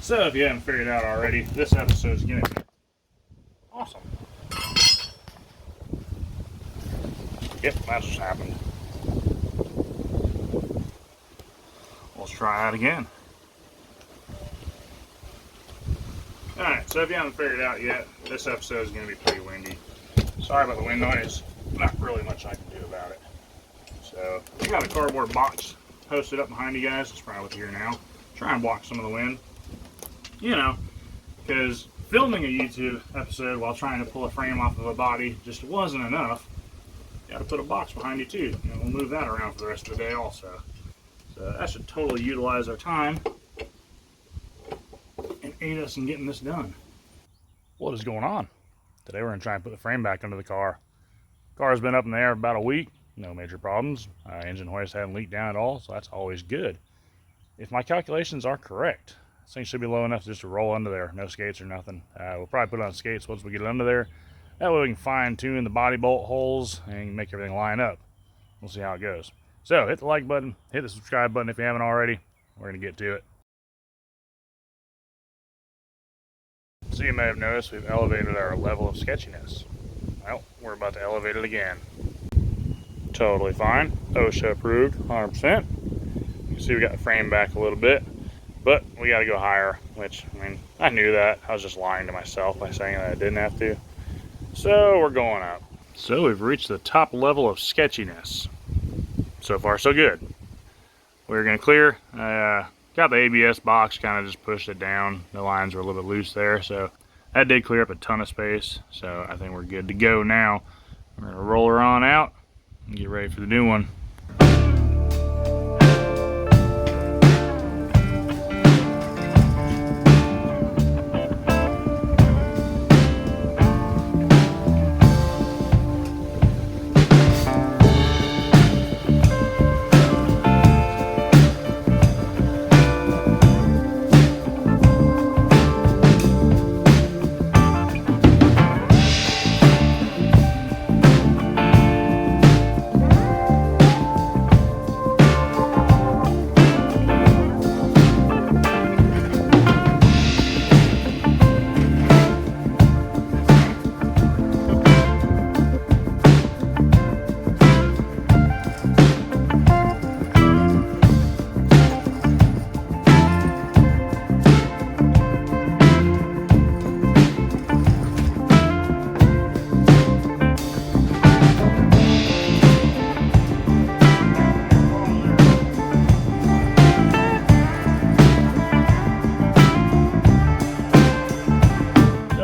So if you haven't figured it out already, this episode is going to be awesome. Yep, that's what's happened. Let's try that again. Alright, so if you haven't figured it out yet, this episode is going to be pretty windy. Sorry about the wind noise. Not really much I can do about it. So, we got a cardboard box posted up behind you guys. It's probably what you hear now. Try and block some of the wind. You know, because filming a YouTube episode while trying to pull a frame off of a body just wasn't enough. You got to put a box behind you too. And we'll move that around for the rest of the day also. So that should totally utilize our time and aid us in getting this done. What is going on? Today we're going to try and put the frame back under the car. Car's been up in the air about a week. No major problems. Engine hoist haven't leaked down at all, so that's always good. If my calculations are correct, this thing should be low enough just to roll under there. No skates or nothing. We'll probably put it on skates once we get it under there. That way we can fine tune the body bolt holes and make everything line up. We'll see how it goes. So hit the like button, hit the subscribe button if you haven't already. We're going to get to it. So you may have noticed we've elevated our level of sketchiness. Well, we're about to elevate it again. Totally fine. OSHA approved, 100%. You can see we got the frame back a little bit, but we got to go higher, which, I mean, I knew that. I was just lying to myself by saying that I didn't have to. So we're going up. So we've reached the top level of sketchiness. So far, so good. We're going to clear. Got the ABS box, kind of just pushed it down. The lines were a little bit loose there, so that did clear up a ton of space. So I think we're good to go now. We're going to roll her on out and get ready for the new one.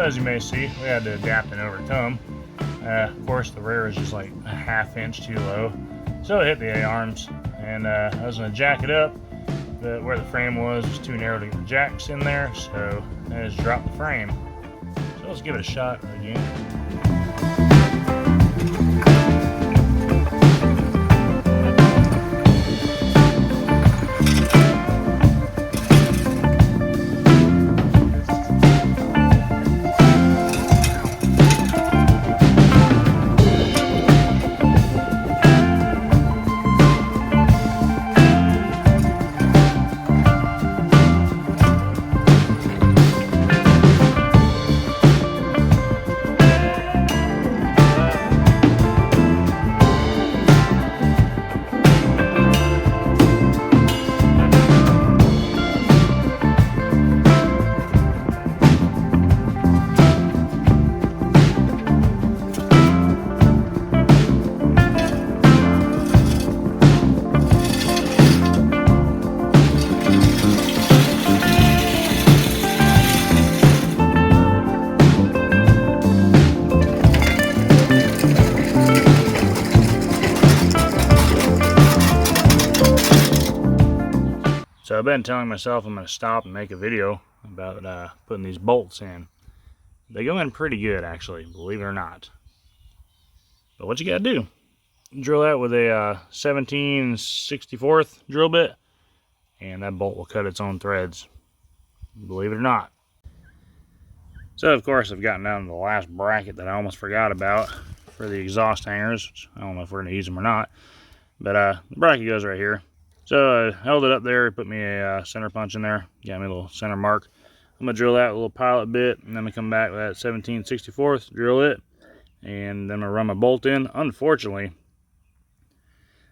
As you may see, we had to adapt and overcome. Of course, the rear is just like a ½ inch too low, so it hit the A-arms, and I was going to jack it up, but where the frame was too narrow to get the jacks in there, so I just dropped the frame. So let's give it a shot again. So I've been telling myself I'm going to stop and make a video about putting these bolts in. They go in pretty good, actually, believe it or not. But what you got to do, drill that with a 17/64 drill bit, and that bolt will cut its own threads, believe it or not. So of course I've gotten down to the last bracket that I almost forgot about for the exhaust hangers, which I don't know if we're going to use them or not. But the bracket goes right here. So I held it up there, put me a center punch in there, got me a little center mark. I'm gonna drill that little pilot bit, and then I'm gonna come back with that 17/64, drill it, and then I'm gonna run my bolt in. Unfortunately,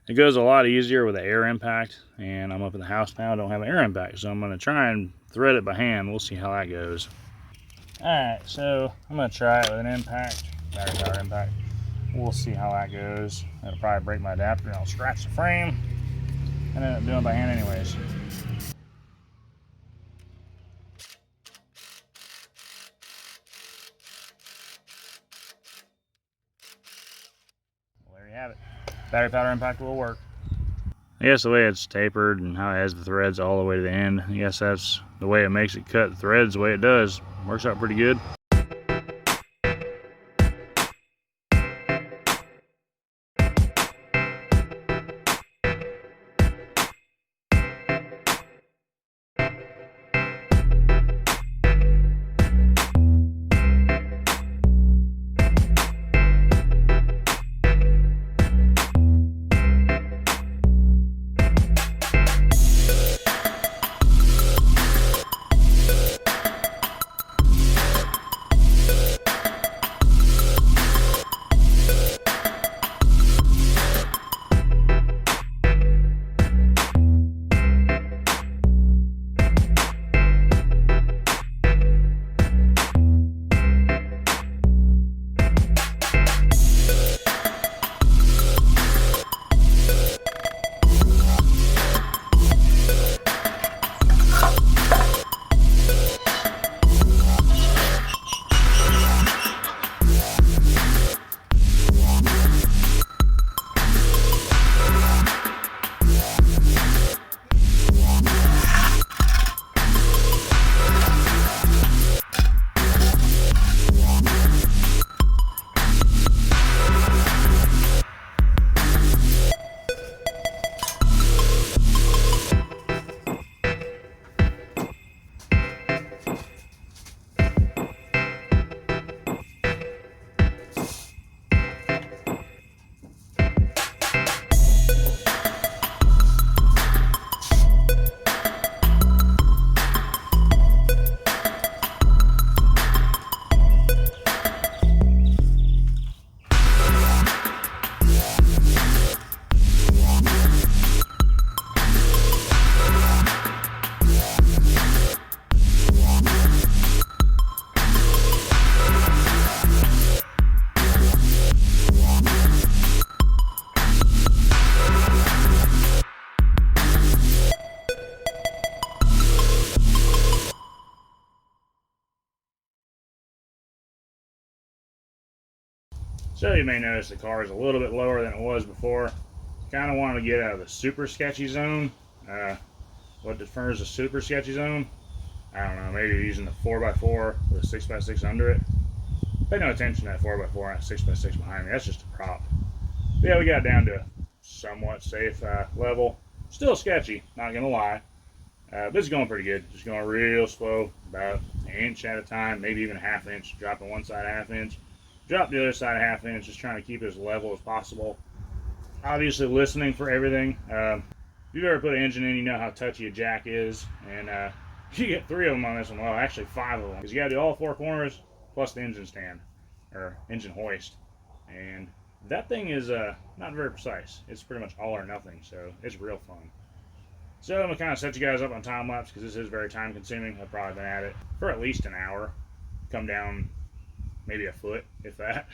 it goes a lot easier with an air impact, and I'm up in the house now, I don't have an air impact, so I'm gonna try and thread it by hand. We'll see how that goes. Alright, so I'm gonna try it with an impact, battery power impact. We'll see how that goes. It'll probably break my adapter, and I'll scratch the frame, and end up doing it by hand anyways. Well, there you have it. Battery powder impact will work. I guess the way it's tapered and how it has the threads all the way to the end, I guess that's the way it makes it cut the threads the way it does. Works out pretty good. So you may notice the car is a little bit lower than it was before. Kind of wanted to get out of the super sketchy zone. What defers a super sketchy zone? I don't know, maybe using the 4x4 with a 6x6 under it. Pay no attention to that 4x4 and that 6x6 behind me. That's just a prop. But yeah, we got down to a somewhat safe level. Still sketchy, not gonna lie. But it's going pretty good. Just going real slow, about an inch at a time, maybe even a half inch. Dropping one side a half inch, drop the other side a half inch, just trying to keep it as level as possible. Obviously listening for everything. If you've ever put an engine in, you know how touchy a jack is. And you get 3 of them on this one. Well, actually 5 of them. Because you got to do all 4 corners plus the engine stand, or engine hoist. And that thing is not very precise. It's pretty much all or nothing, so it's real fun. So I'm going to kind of set you guys up on time lapse because this is very time consuming. I've probably been at it for at least an hour. Come down maybe a foot, if that.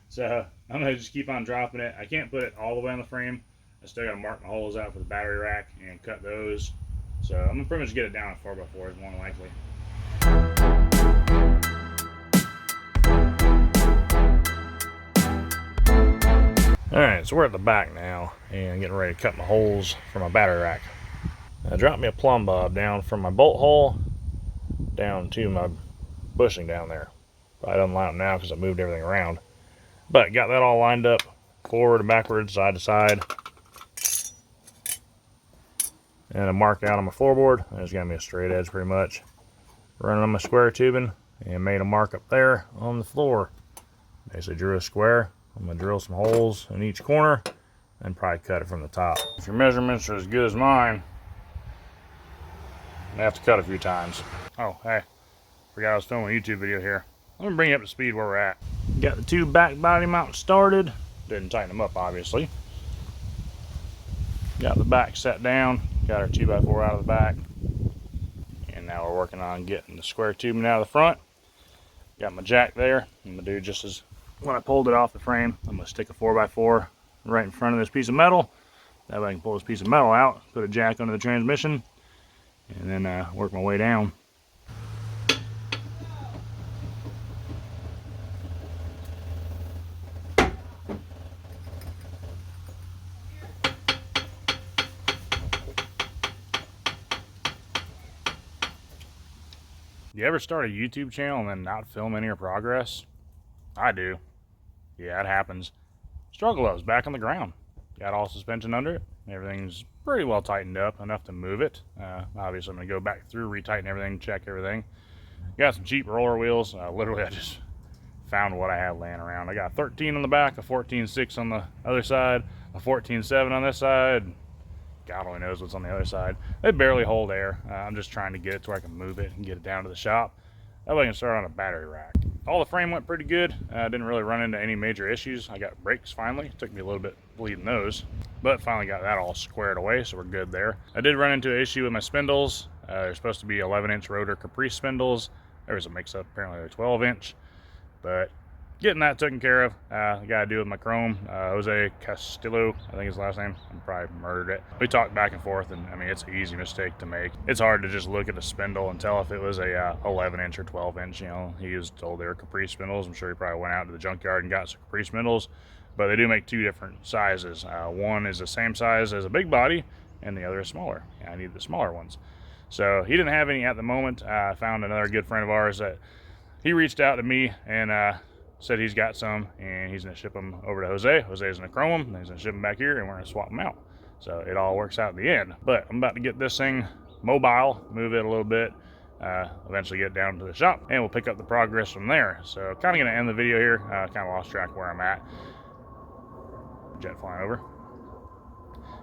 So I'm going to just keep on dropping it. I can't put it all the way on the frame. I still got to mark my holes out for the battery rack and cut those. So I'm going to pretty much get it down at 4x4 is more than likely. Alright, so we're at the back now and getting ready to cut my holes for my battery rack. I dropped me a plumb bob down from my bolt hole down to my bushing down there. I don't line up now because I moved everything around. But got that all lined up forward and backwards, side to side. And a mark out on my floorboard. There's going to be a straight edge pretty much. Running on my square tubing and made a mark up there on the floor. Basically drew a square. I'm going to drill some holes in each corner and probably cut it from the top. If your measurements are as good as mine, you have to cut a few times. Oh, hey, forgot I was filming a YouTube video here. Let me bring you up to speed where we're at. Got the two back body mounts started. Didn't tighten them up, obviously. Got the back set down. Got our 2x4 out of the back. And now we're working on getting the square tubing out of the front. Got my jack there. I'm gonna do just as when I pulled it off the frame, I'm gonna stick a 4x4 right in front of this piece of metal. That way I can pull this piece of metal out, put a jack under the transmission, and then work my way down. You ever start a YouTube channel and then not film any of your progress? I do. Yeah, it happens. Struggle gloves back on the ground. Got all suspension under it. Everything's pretty well tightened up, enough to move it. Obviously, I'm going to go back through, retighten everything, check everything. Got some cheap roller wheels. Literally, I just found what I had laying around. I got a 13 on the back, a 14.6 on the other side, a 14.7 on this side. God only knows what's on the other side. They barely hold air. I'm just trying to get it to where I can move it and get it down to the shop. That way I can start on a battery rack. All the frame went pretty good. Didn't really run into any major issues. I got brakes finally. Took me a little bit bleeding those, but finally got that all squared away, so we're good there. I did run into an issue with my spindles. They're supposed to be 11-inch rotor Caprice spindles. There was a mix-up, apparently they're 12-inch, but getting that taken care of. I got to do with my chrome. Jose Castillo, I think his last name. I probably murdered it. We talked back and forth, and I mean, it's an easy mistake to make. It's hard to just look at a spindle and tell if it was a 11-inch or 12-inch. You know, he was told they were Caprice spindles. I'm sure he probably went out to the junkyard and got some Caprice spindles, but they do make two different sizes. One is the same size as a big body, and the other is smaller. I need the smaller ones. So he didn't have any at the moment. I found another good friend of ours that he reached out to me and said he's got some, and he's going to ship them over to Jose. Jose's going to chrome them, and he's going to ship them back here, and we're going to swap them out. So it all works out in the end. But I'm about to get this thing mobile, move it a little bit, eventually get down to the shop, and we'll pick up the progress from there. So kind of going to end the video here. Kind of lost track where I'm at. Jet flying over.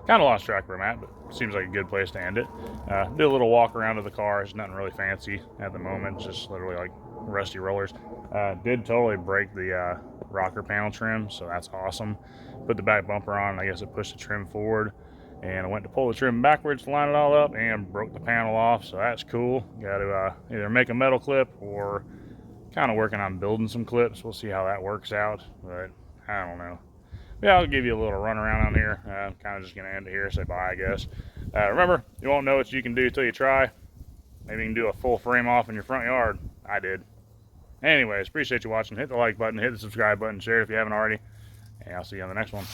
Kind of lost track where I'm at, but seems like a good place to end it. Do a little walk around to the car. It's nothing really fancy at the moment. It's just literally like rusty rollers. Did totally break the rocker panel trim, so that's awesome. Put the back bumper on. I guess it pushed the trim forward, and I went to pull the trim backwards to line it all up and broke the panel off, so that's cool. Got to either make a metal clip or kind of working on building some clips. We'll see how that works out, but I don't know. Yeah, I'll give you a little run around on here. Kind of just going to end it here, say bye, I guess. Remember, you won't know what you can do till you try. Maybe you can do a full frame off in your front yard. I did. Anyways, appreciate you watching. Hit the like button, hit the subscribe button, share it if you haven't already, and I'll see you on the next one.